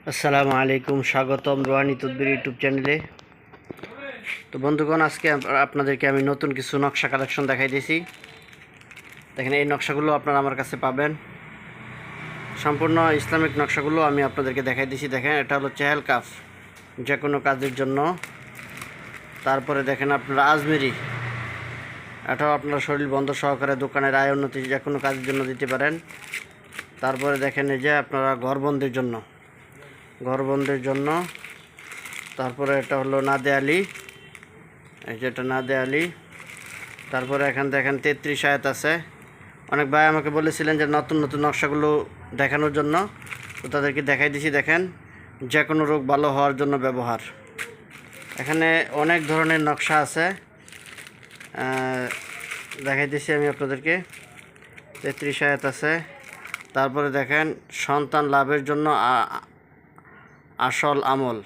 আসসালামু আলাইকুম, স্বাগতম রোহানি তদবির ইউটিউব চ্যানেলে। তো বন্ধুগণ, আজকে আপনাদেরকে আমি নতুন কিছু নকশা কালেকশন দেখাই দিয়েছি। দেখেন, এই নকশাগুলো আপনারা আমার কাছে পাবেন। সম্পূর্ণ ইসলামিক নকশাগুলো আমি আপনাদেরকে দেখাই দিয়েছি। দেখেন, এটা হলো চেহেল কাফ, যে কোনো কাজের জন্য। তারপরে দেখেন আপনারা আজমেরি, এটাও আপনারা শরীর বন্ধ সহকারে দোকানের আয় উন্নতি যে কোনো কাজের জন্য দিতে পারেন। তারপরে দেখেন এই যে আপনারা ঘরবন্দির জন্য। তারপরে এটা হলো নাদে আলী, এই যে এটা নাদে আলী। তারপরে এখান দেখেন 33 আয়াত আছে। অনেক ভাই আমাকে বলেছিলেন যে নতুন নতুন নকশাগুলো দেখানোর জন্য, তো তাদেরকে দেখাই দিছি। দেখেন, যে কোনো রোগ ভালো হওয়ার জন্য ব্যবহার। এখানে অনেক ধরনের নকশা আছে, দেখাই দিছি আমি আপনাদেরকে। 33 আয়াত আছে। তারপরে দেখেন সন্তান লাভের জন্য আসল আমল,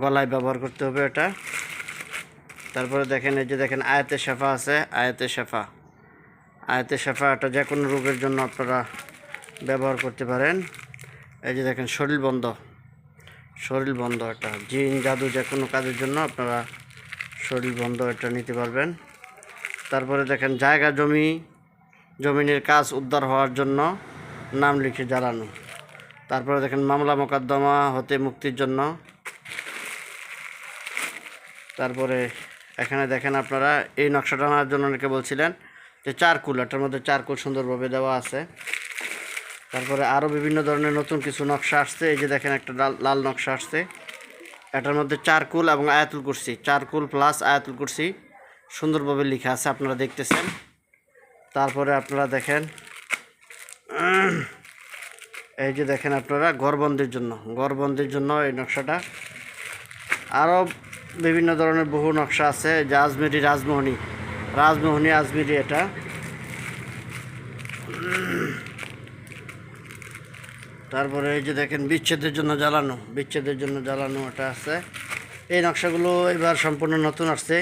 গলায় ব্যবহার করতে হবে এটা। তারপরে দেখেন এই যে দেখেন আয়াতে শেফা আছে। আয়াতে শেফা এটা যে কোনো রোগের জন্য আপনারা ব্যবহার করতে পারেন। এই যে দেখেন শরীর বন্ধ এটা জিন জাদু যে কোনো কাজের জন্য আপনারা শরীর বন্ধ এটা নিতে পারবেন। তারপরে দেখেন জায়গা জমিনের কাজ উদ্ধার হওয়ার জন্য নাম লিখে জ্বালানো। তারপরে দেখেন মামলা মোকদ্দমা হতে মুক্তির জন্য। তারপরে এখানে দেখেন আপনারা এই নকশাটা আনার জন্য অনেকে বলছিলেন যে চারকুল, এটার মধ্যে চারকুল সুন্দরভাবে দেওয়া আছে। তারপরে আরও বিভিন্ন ধরনের নতুন কিছু নকশা আসছে। এই যে দেখেন একটা লাল নকশা আসছে, এটার মধ্যে চারকুল এবং আয়াতুল কুরসি, চারকুল প্লাস আয়াতুল কুরসি সুন্দরভাবে লেখা আছে, আপনারা দেখতেছেন। তারপরে আপনারা দেখেন এই যে দেখেন আপনারা ঘরবন্দির জন্য এই নকশাটা। আরও বিভিন্ন ধরনের বহু নকশা আছে, যে আজমেরি রাজমোহনী আজমেরি এটা। তারপরে এই যে দেখেন বিচ্ছেদের জন্য জ্বালানো এটা আছে। এই নকশাগুলো এবার সম্পূর্ণ নতুন আসছে।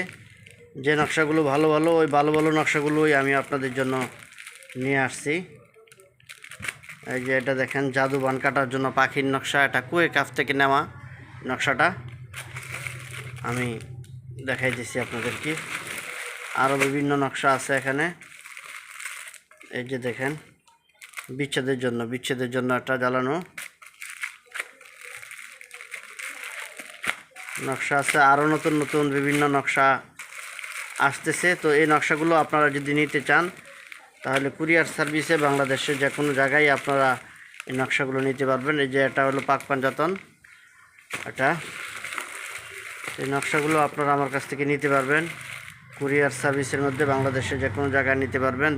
যে নকশাগুলো ভালো ওই ভালো নকশাগুলোই আমি আপনাদের জন্য নিয়ে আসছি। এই যে এটা দেখেন জাদু বান কাটার জন্য পাখির নকশা, এটা কুয়ে কাফ থেকে নেওয়া নকশাটা আমি দেখাই দিচ্ছি আপনাদেরকে। আরও বিভিন্ন নকশা আছে এখানে। এই যে দেখেন বিচ্ছেদের জন্য একটা জ্বালানো নকশা আছে। আরও নতুন বিভিন্ন নকশা আসতেছে। তো এই নকশাগুলো আপনারা যদি নিতে চান, তাহলে কুরিয়ার সার্ভিসে বাংলাদেশের যে কোনো জায়গায় আপনারা এই নকশাগুলো নিতে পারবেন। এই যে এটা হলো পাক পাঞ্জাতন, এটা এই নকশাগুলো আপনারা আমার কাছ থেকে নিতে পারবেন কুরিয়ার সার্ভিসের মধ্যে, বাংলাদেশের যে কোনো জায়গায় নিতে পারবেন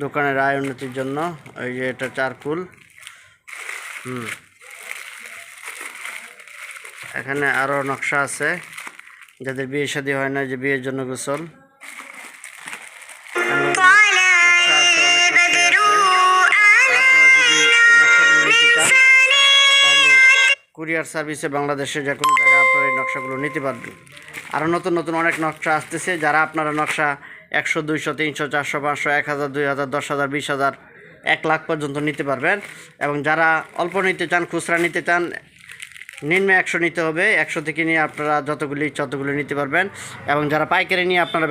দোকানের আয় উন্নতির জন্য। এই যে এটা চারকুল। এখানে আরও নকশা আছে যাদের বিয়ে শাদী হয় না, যে বিয়ের জন্য গোসল। কুরিয়ার সার্ভিসে বাংলাদেশে যে কোনো জায়গায় আপনারা এই নকশাগুলো নিতে পারবেন। আরও নতুন অনেক নকশা আসতেছে। যারা আপনারা নকশা 100, 200, 300, 400, 500, 1000, 2000, 10,000, 20,000, 1 লাখ পর্যন্ত নিতে পারবেন। এবং যারা অল্প নিতে চান, খুচরা নিতে চান, নিম্ন 100 নিতে হবে। 100 থেকে নিয়ে আপনারা যতগুলি নিতে পারবেন। এবং যারা পাইকারি নিয়ে আপনারা